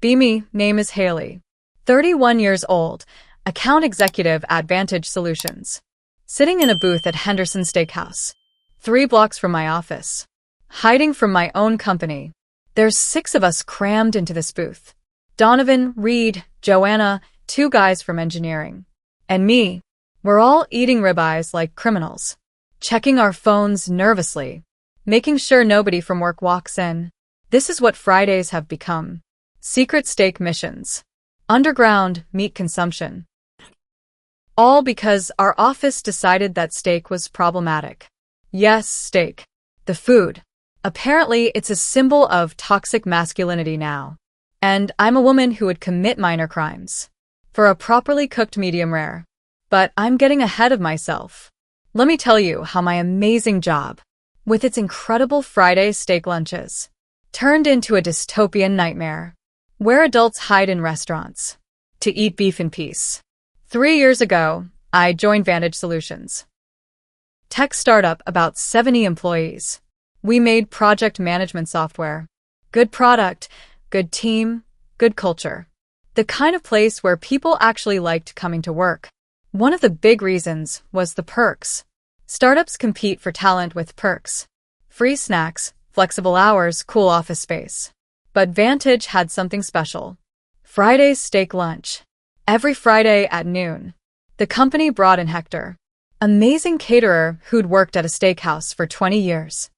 Be me, name is Haley. 31 years old, account executive at Vantage Solutions. Sitting in a booth at Henderson Steakhouse, 3 blocks from my office. Hiding from my own company. There's 6 of us crammed into this booth. Donovan, Reed, Joanna, 2 guys from engineering. And me. We're all eating ribeyes like criminals. Checking our phones nervously. Making sure nobody from work walks in. This is what Fridays have become. Secret steak missions. Underground meat consumption. All because our office decided that steak was problematic. Yes, steak. The food. Apparently, it's a symbol of toxic masculinity now. And I'm a woman who would commit minor crimes for a properly cooked medium rare. But I'm getting ahead of myself. Let me tell you how my amazing job, with its incredible Friday steak lunches, turned into a dystopian nightmare, where adults hide in restaurants to eat beef in peace. 3 years ago, I joined Vantage Solutions. Tech startup, about 70 employees. We made project management software. Good product, good team, good culture. The kind of place where people actually liked coming to work. One of the big reasons was the perks. Startups compete for talent with perks. Free snacks, flexible hours, cool office space. But Vantage had something special. Friday's steak lunch. Every Friday at noon. The company brought in Hector. Amazing caterer who'd worked at a steakhouse for 20 years.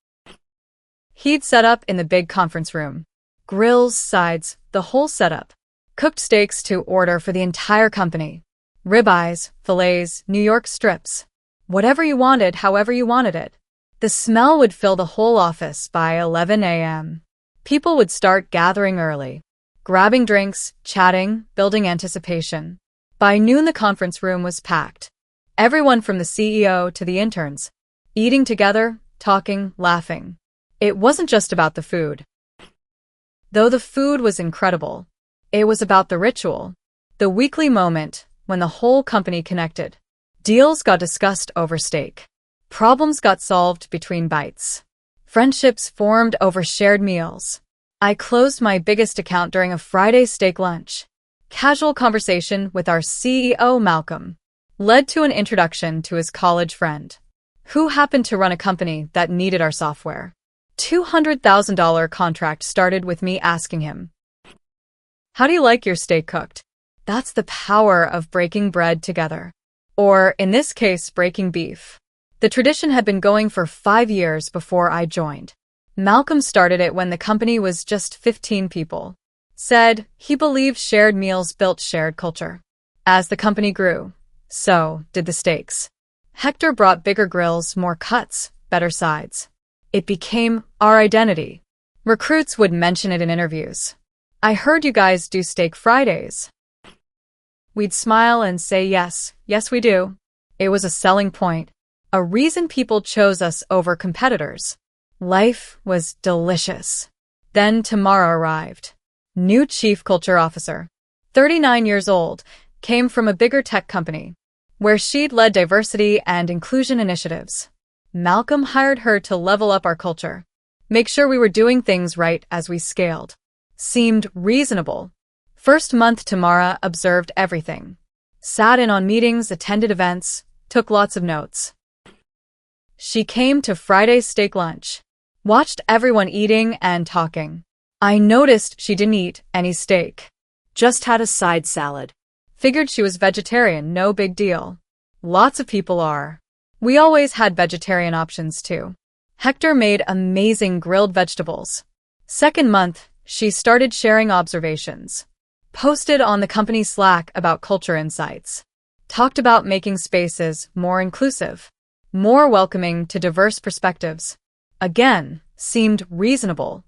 He'd set up in the big conference room. Grills, sides, the whole setup. Cooked steaks to order for the entire company. Ribeyes, fillets, New York strips. Whatever you wanted, however you wanted it. The smell would fill the whole office by 11 a.m. People would start gathering early. Grabbing drinks, chatting, building anticipation. By noon the conference room was packed. Everyone from the CEO to the interns. Eating together, talking, laughing. It wasn't just about the food. Though the food was incredible, it was about the ritual. The weekly moment when the whole company connected. Deals got discussed over steak. Problems got solved between bites. Friendships formed over shared meals. I closed my biggest account during a Friday steak lunch. Casual conversation with our CEO, Malcolm, led to an introduction to his college friend, who happened to run a company that needed our software. $200,000 contract started with me asking him, "How do you like your steak cooked?" That's the power of breaking bread together. Or, in this case, breaking beef. The tradition had been going for 5 years before I joined. Malcolm started it when the company was just 15 people. Said he believed shared meals built shared culture. As the company grew, so did the steaks. Hector brought bigger grills, more cuts, better sides. It became our identity. Recruits would mention it in interviews. "I heard you guys do steak Fridays." We'd smile and say yes, yes we do. It was a selling point, a reason people chose us over competitors. Life was delicious. Then tomorrow arrived. New Chief Culture Officer, 39 years old, came from a bigger tech company, where she'd led diversity and inclusion initiatives. Malcolm hired her to level up our culture, make sure we were doing things right as we scaled. Seemed reasonable. First month Tamara observed everything. Sat in on meetings, attended events, took lots of notes. She came to Friday's steak lunch. Watched everyone eating and talking. I noticed she didn't eat any steak. Just had a side salad. Figured she was vegetarian, no big deal. Lots of people are. We always had vegetarian options too. Hector made amazing grilled vegetables. Second month, she started sharing observations. Posted on the company Slack about culture insights. Talked about making spaces more inclusive, more welcoming to diverse perspectives. Again, seemed reasonable.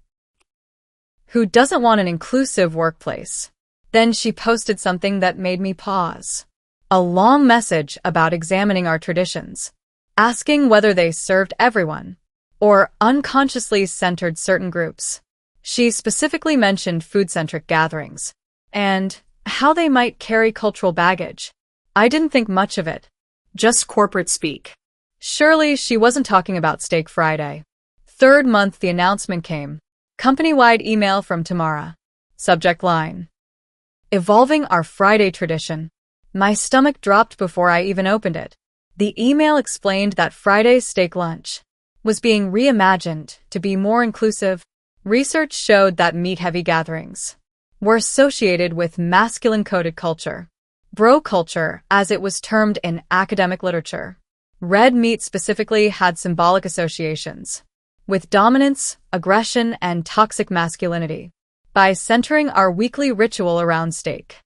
Who doesn't want an inclusive workplace? Then she posted something that made me pause. A long message about examining our traditions, asking whether they served everyone, or unconsciously centered certain groups. She specifically mentioned food-centric gatherings, and how they might carry cultural baggage. I didn't think much of it. Just corporate speak. Surely she wasn't talking about Steak Friday. Third month the announcement came. Company-wide email from Tamara. Subject line: Evolving our Friday tradition. My stomach dropped before I even opened it. The email explained that Friday's steak lunch was being reimagined to be more inclusive. Research showed that meat-heavy gatherings were associated with masculine-coded culture, bro culture, as it was termed in academic literature. Red meat specifically had symbolic associations with dominance, aggression, and toxic masculinity. By centering our weekly ritual around steak,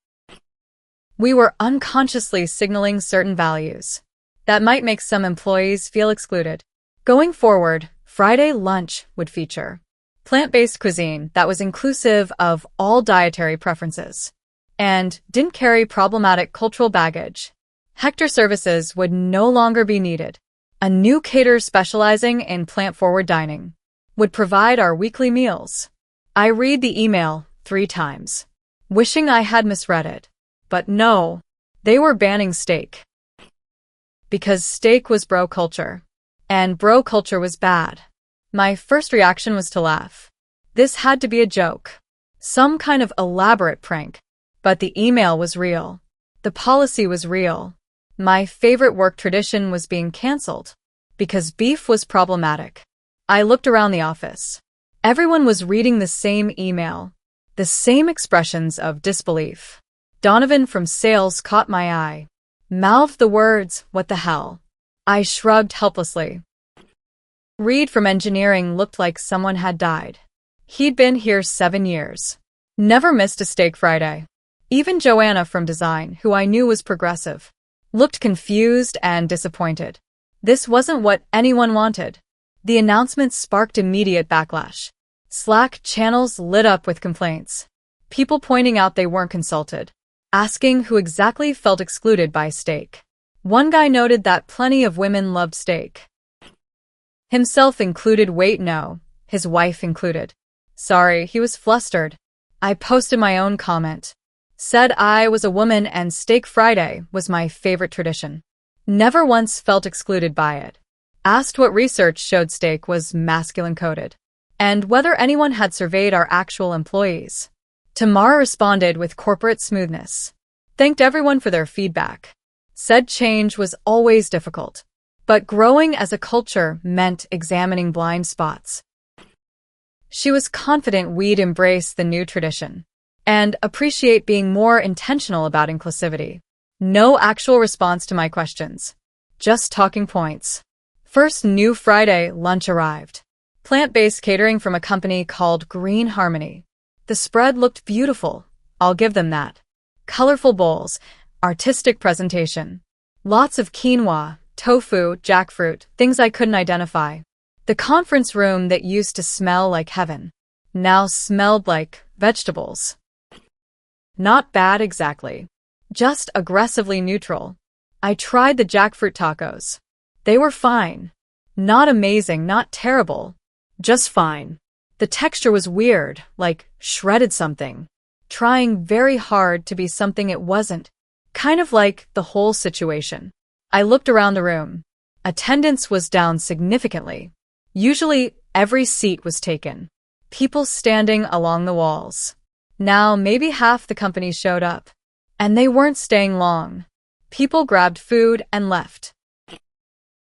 we were unconsciously signaling certain values that might make some employees feel excluded. Going forward, Friday lunch would feature plant-based cuisine that was inclusive of all dietary preferences and didn't carry problematic cultural baggage. Hector services would no longer be needed. A new caterer specializing in plant-forward dining would provide our weekly meals. I read the email 3 times, wishing I had misread it. But no, they were banning steak. Because steak was bro culture, and bro culture was bad. My first reaction was to laugh. This had to be a joke, some kind of elaborate prank. But the email was real. The policy was real. My favorite work tradition was being canceled because beef was problematic. I looked around the office. Everyone was reading the same email, the same expressions of disbelief. Donovan from sales caught my eye, mouthed the words, "What the hell?" I shrugged helplessly. Reed from engineering looked like someone had died. He'd been here 7 years. Never missed a steak Friday. Even Joanna from design, who I knew was progressive, looked confused and disappointed. This wasn't what anyone wanted. The announcement sparked immediate backlash. Slack channels lit up with complaints. People pointing out they weren't consulted, asking who exactly felt excluded by steak. One guy noted that plenty of women loved steak. Himself included. Wait, no, his wife included. Sorry, he was flustered. I posted my own comment. Said I was a woman and Steak Friday was my favorite tradition. Never once felt excluded by it. Asked what research showed steak was masculine-coded, and whether anyone had surveyed our actual employees. Tamara responded with corporate smoothness. Thanked everyone for their feedback. Said change was always difficult, but growing as a culture meant examining blind spots. She was confident we'd embrace the new tradition and appreciate being more intentional about inclusivity. No actual response to my questions, just talking points. First new Friday lunch arrived. Plant-based catering from a company called Green Harmony. The spread looked beautiful, I'll give them that. Colorful bowls, artistic presentation. Lots of quinoa, tofu, jackfruit, things I couldn't identify. The conference room that used to smell like heaven now smelled like vegetables. Not bad exactly, just aggressively neutral. I tried the jackfruit tacos. They were fine. Not amazing, not terrible. Just fine. The texture was weird, like shredded something. Trying very hard to be something it wasn't. Kind of like the whole situation. I looked around the room. Attendance was down significantly. Usually, every seat was taken. People standing along the walls. Now, maybe half the company showed up. And they weren't staying long. People grabbed food and left.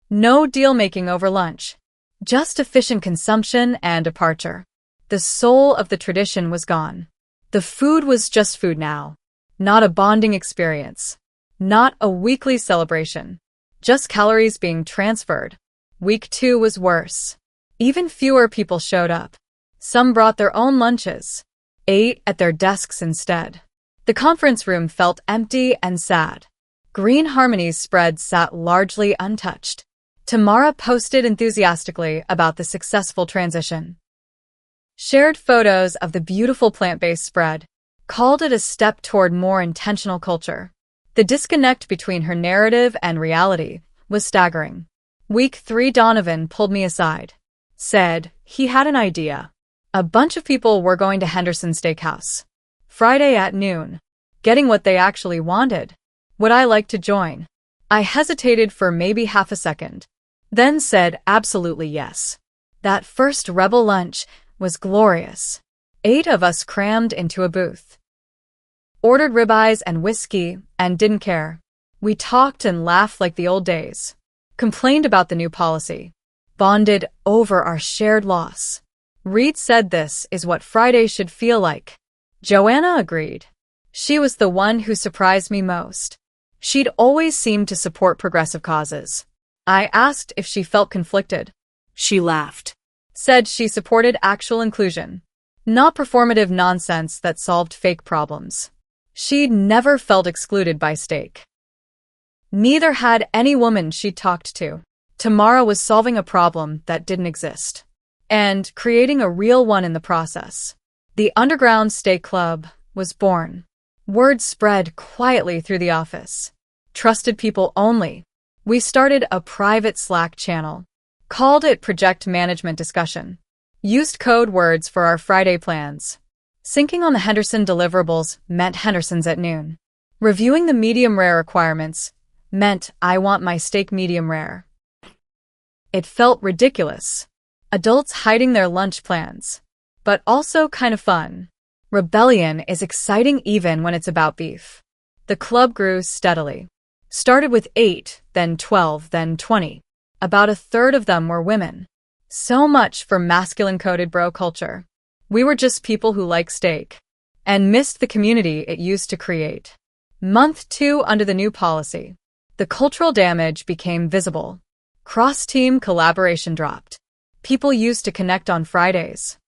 No deal-making over lunch. Just efficient consumption and departure. The soul of the tradition was gone. The food was just food now. Not a bonding experience. Not a weekly celebration. Just calories being transferred. Week 2 was worse. Even fewer people showed up. Some brought their own lunches. Ate at their desks instead. The conference room felt empty and sad. Green Harmony's spread sat largely untouched. Tamara posted enthusiastically about the successful transition. Shared photos of the beautiful plant-based spread. Called it a step toward more intentional culture. The disconnect between her narrative and reality was staggering. Week 3 Donovan pulled me aside. Said he had an idea. A bunch of people were going to Henderson Steakhouse. Friday at noon. Getting what they actually wanted. Would I like to join? I hesitated for maybe half a second. Then said absolutely yes. That first rebel lunch was glorious. 8 of us crammed into a booth. Ordered ribeyes and whiskey and didn't care. We talked and laughed like the old days. Complained about the new policy. Bonded over our shared loss. Reed said this is what Friday should feel like. Joanna agreed. She was the one who surprised me most. She'd always seemed to support progressive causes. I asked if she felt conflicted. She laughed. Said she supported actual inclusion, not performative nonsense that solved fake problems. She'd never felt excluded by steak. Neither had any woman she'd talked to. Tamara was solving a problem that didn't exist. And creating a real one in the process. The Underground Steak Club was born. Word spread quietly through the office. Trusted people only. We started a private Slack channel. Called it Project Management Discussion. Used code words for our Friday plans. Syncing on the Henderson deliverables meant Henderson's at noon. Reviewing the medium rare requirements meant I want my steak medium rare. It felt ridiculous. Adults hiding their lunch plans. But also kind of fun. Rebellion is exciting even when it's about beef. The club grew steadily. Started with 8, then 12, then 20. About a third of them were women. So much for masculine-coded bro culture. We were just people who like steak. And missed the community it used to create. Month 2 under the new policy. The cultural damage became visible. Cross-team collaboration dropped. People used to connect on Fridays.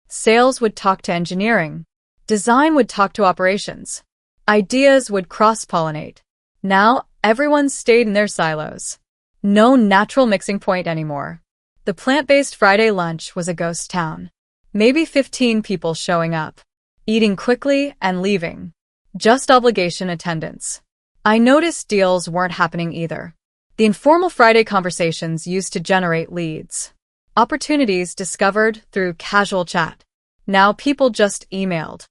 Sales would talk to engineering. Design would talk to operations. Ideas would cross-pollinate. Now, everyone stayed in their silos. No natural mixing point anymore. The plant-based Friday lunch was a ghost town. Maybe 15 people showing up. Eating quickly and leaving. Just obligation attendance. I noticed deals weren't happening either. The informal Friday conversations used to generate leads. Opportunities discovered through casual chat. Now people just emailed.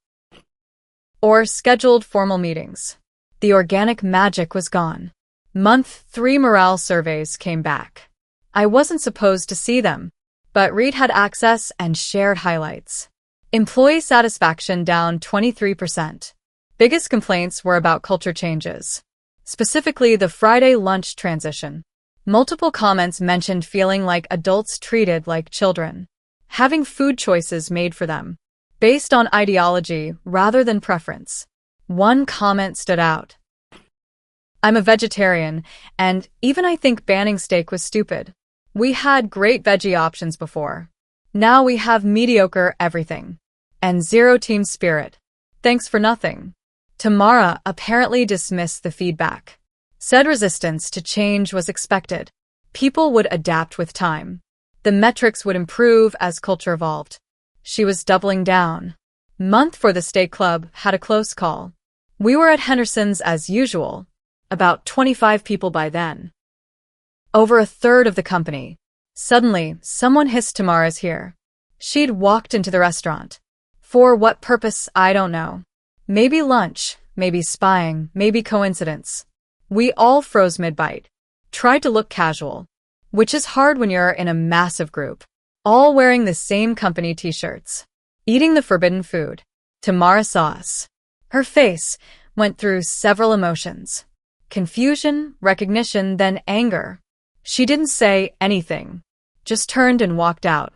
Or scheduled formal meetings. The organic magic was gone. Month 3 morale surveys came back. I wasn't supposed to see them, but Reed had access and shared highlights. Employee satisfaction down 23%. Biggest complaints were about culture changes. Specifically the Friday lunch transition. Multiple comments mentioned feeling like adults treated like children. Having food choices made for them. Based on ideology rather than preference. One comment stood out. I'm a vegetarian, and even I think banning steak was stupid. We had great veggie options before. Now we have mediocre everything. And zero team spirit. Thanks for nothing. Tamara apparently dismissed the feedback. Said resistance to change was expected. People would adapt with time. The metrics would improve as culture evolved. She was doubling down. Month for the Steak Club had a close call. We were at Henderson's as usual. About 25 people by then. Over a third of the company. Suddenly, someone hissed Tamara's here. She'd walked into the restaurant. For what purpose, I don't know. Maybe lunch, maybe spying, maybe coincidence. We all froze mid-bite. Tried to look casual. Which is hard when you're in a massive group. All wearing the same company t-shirts. Eating the forbidden food. Tamara saw us. Her face went through several emotions. Confusion, recognition, then anger. She didn't say anything. Just turned and walked out.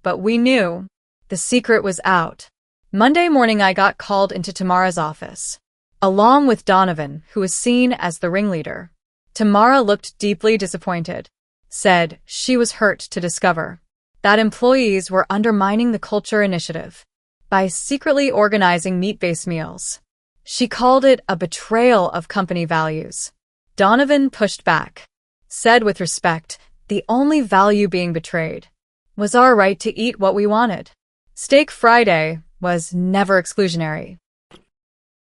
But we knew. The secret was out. Monday morning I got called into Tamara's office. Along with Donovan, who was seen as the ringleader. Tamara looked deeply disappointed. Said she was hurt to discover that employees were undermining the culture initiative by secretly organizing meat-based meals. She called it a betrayal of company values. Donovan pushed back. Said with respect, the only value being betrayed was our right to eat what we wanted. Steak Friday was never exclusionary.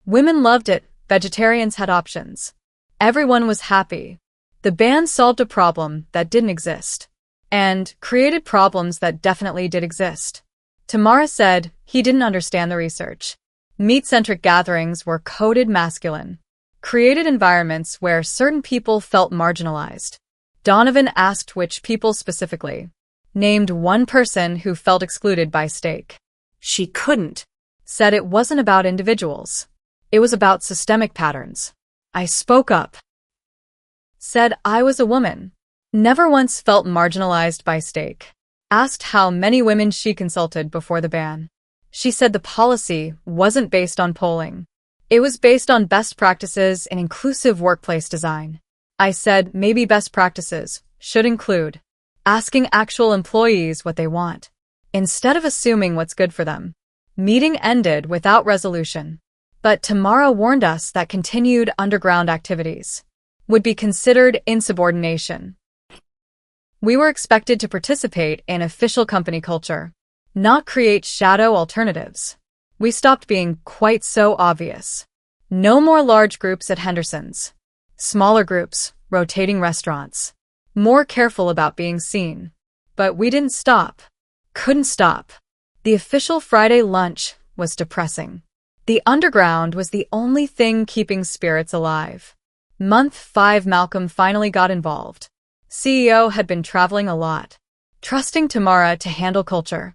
Women loved it, vegetarians had options. Everyone was happy. The ban solved a problem that didn't exist. And created problems that definitely did exist. Tamara said he didn't understand the research. Meat-centric gatherings were coded masculine. Created environments where certain people felt marginalized. Donovan asked which people specifically. Named one person who felt excluded by steak. She couldn't. Said it wasn't about individuals. It was about systemic patterns. I spoke up. Said I was a woman. Never once felt marginalized by steak. Asked how many women she consulted before the ban. She said the policy wasn't based on polling. It was based on best practices in inclusive workplace design. I said maybe best practices should include asking actual employees what they want, instead of assuming what's good for them. Meeting ended without resolution. But Tamara warned us that continued underground activities would be considered insubordination. We were expected to participate in official company culture, not create shadow alternatives. We stopped being quite so obvious. No more large groups at Henderson's. Smaller groups, rotating restaurants. More careful about being seen. But we didn't stop. Couldn't stop. The official Friday lunch was depressing. The underground was the only thing keeping spirits alive. Month 5, Malcolm finally got involved. CEO had been traveling a lot, trusting Tamara to handle culture.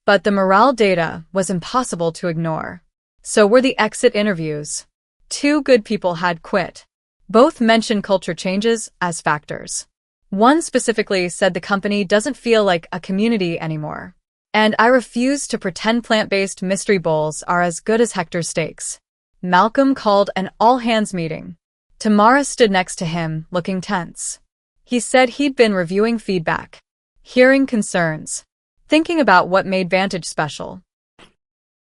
But the morale data was impossible to ignore. So were the exit interviews. 2 good people had quit. Both mentioned culture changes as factors. One specifically said the company doesn't feel like a community anymore. And I refuse to pretend plant-based mystery bowls are as good as Hector's steaks. Malcolm called an all-hands meeting. Tamara stood next to him, looking tense. He said he'd been reviewing feedback, hearing concerns, thinking about what made Vantage special.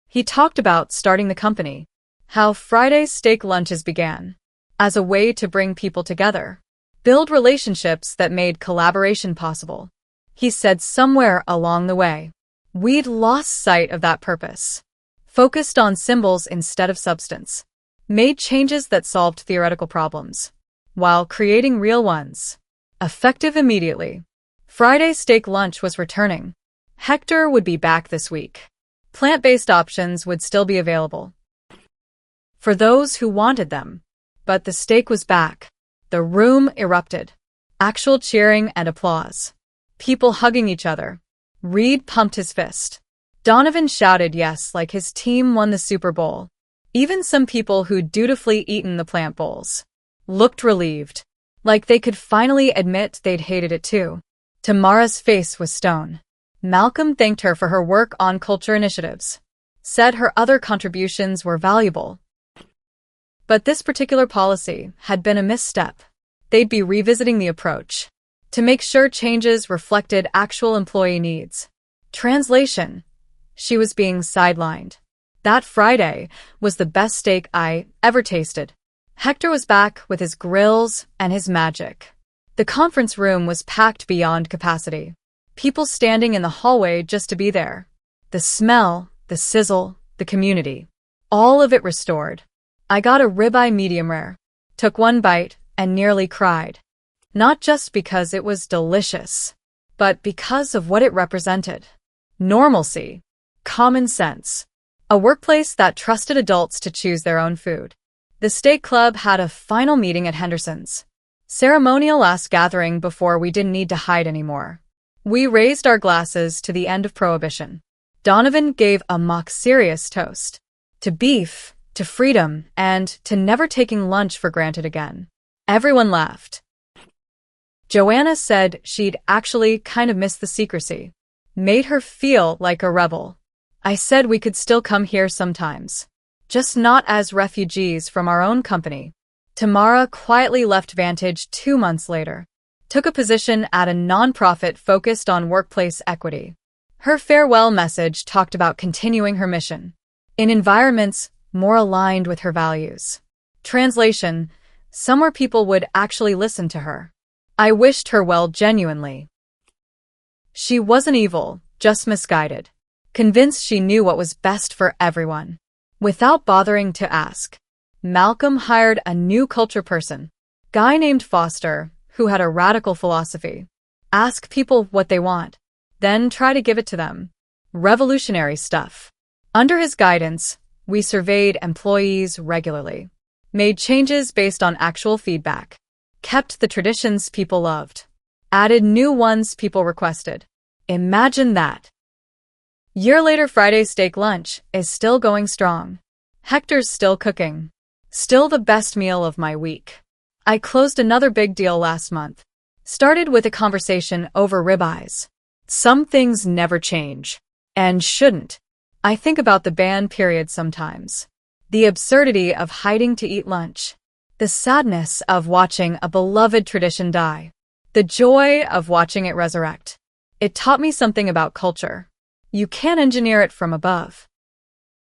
He talked about starting the company, how Friday steak lunches began, as a way to bring people together, build relationships that made collaboration possible. He said somewhere along the way, we'd lost sight of that purpose, focused on symbols instead of substance, made changes that solved theoretical problems, while creating real ones. Effective immediately. Friday steak lunch was returning. Hector would be back this week. Plant-based options would still be available for those who wanted them. But the steak was back. The room erupted. Actual cheering and applause. People hugging each other. Reed pumped his fist. Donovan shouted yes like his team won the Super Bowl. Even some people who'd dutifully eaten the plant bowls looked relieved, like they could finally admit they'd hated it too. Tamara's face was stone. Malcolm thanked her for her work on culture initiatives, said her other contributions were valuable. But this particular policy had been a misstep. They'd be revisiting the approach to make sure changes reflected actual employee needs. Translation: she was being sidelined. That Friday was the best steak I ever tasted. Hector was back with his grills and his magic. The conference room was packed beyond capacity. People standing in the hallway just to be there. The smell, the sizzle, the community. All of it restored. I got a ribeye medium rare. Took one bite and nearly cried. Not just because it was delicious, but because of what it represented. Normalcy. Common sense. A workplace that trusted adults to choose their own food. The Steak Club had a final meeting at Henderson's. Ceremonial last gathering before we didn't need to hide anymore. We raised our glasses to the end of Prohibition. Donovan gave a mock-serious toast. To beef, to freedom, and to never taking lunch for granted again. Everyone laughed. Joanna said she'd actually kind of missed the secrecy. Made her feel like a rebel. I said we could still come here sometimes. Just not as refugees from our own company. Tamara quietly left Vantage 2 months later. Took a position at a nonprofit focused on workplace equity. Her farewell message talked about continuing her mission in environments more aligned with her values. Translation: somewhere people would actually listen to her. I wished her well genuinely. She wasn't evil, just misguided. Convinced she knew what was best for everyone. Without bothering to ask, Malcolm hired a new culture person, guy named Foster, who had a radical philosophy. Ask people what they want, then try to give it to them. Revolutionary stuff. Under his guidance, we surveyed employees regularly, made changes based on actual feedback, kept the traditions people loved, added new ones people requested. Imagine that. Year later, Friday's steak lunch is still going strong. Hector's still cooking. Still the best meal of my week. I closed another big deal last month. Started with a conversation over ribeyes. Some things never change. And shouldn't. I think about the ban period sometimes. The absurdity of hiding to eat lunch. The sadness of watching a beloved tradition die. The joy of watching it resurrect. It taught me something about culture. You can't engineer it from above.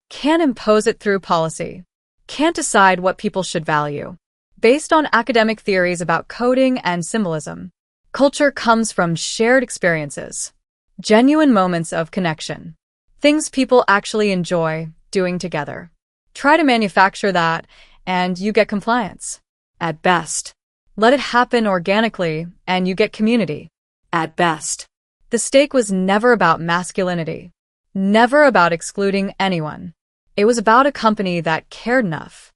Can't impose it through policy. Can't decide what people should value. Based on academic theories about coding and symbolism, culture comes from shared experiences. Genuine moments of connection. Things people actually enjoy doing together. Try to manufacture that, and you get compliance. At best. Let it happen organically, and you get community. At best. The steak was never about masculinity. Never about excluding anyone. It was about a company that cared enough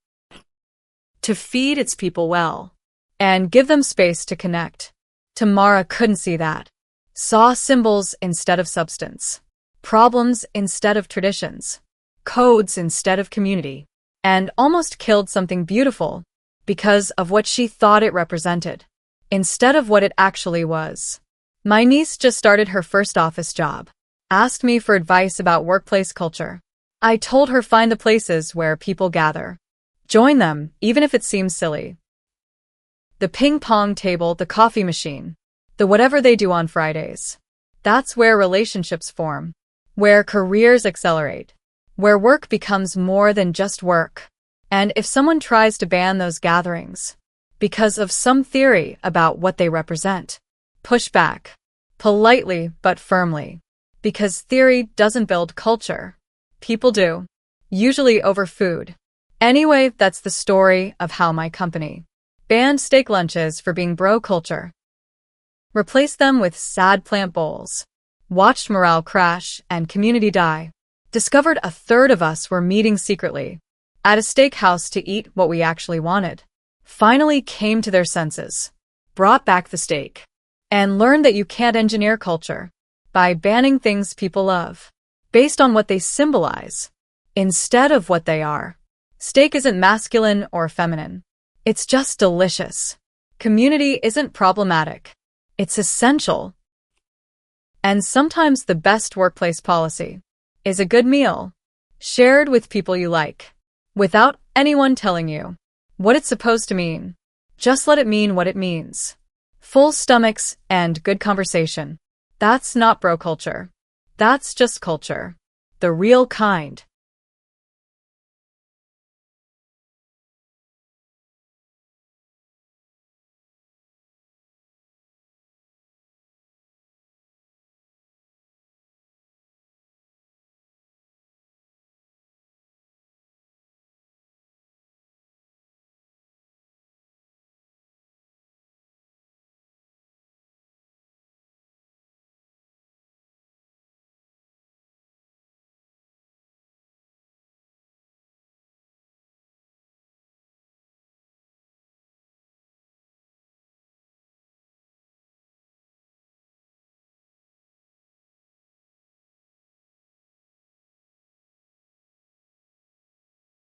to feed its people well and give them space to connect. Tamara couldn't see that. Saw symbols instead of substance. Problems instead of traditions. Codes instead of community. And almost killed something beautiful because of what she thought it represented, instead of what it actually was. My niece just started her first office job. Asked me for advice about workplace culture. I told her find the places where people gather. Join them, even if it seems silly. The ping pong table, the coffee machine, the whatever they do on Fridays. That's where relationships form, where careers accelerate, where work becomes more than just work. And if someone tries to ban those gatherings because of some theory about what they represent, push back, politely but firmly, because theory doesn't build culture. People do, usually over food. Anyway, that's the story of how my company banned steak lunches for being bro culture. Replaced them with sad plant bowls. Watched morale crash and community die. Discovered a third of us were meeting secretly at a steakhouse to eat what we actually wanted. Finally came to their senses. Brought back the steak. And learned that you can't engineer culture by banning things people love based on what they symbolize instead of what they are. Steak isn't masculine or feminine. It's just delicious. Community isn't problematic. It's essential. And sometimes the best workplace policy is a good meal shared with people you like, without anyone telling you what it's supposed to mean. Just let it mean what it means. Full stomachs and good conversation. That's not bro culture. That's just culture. The real kind.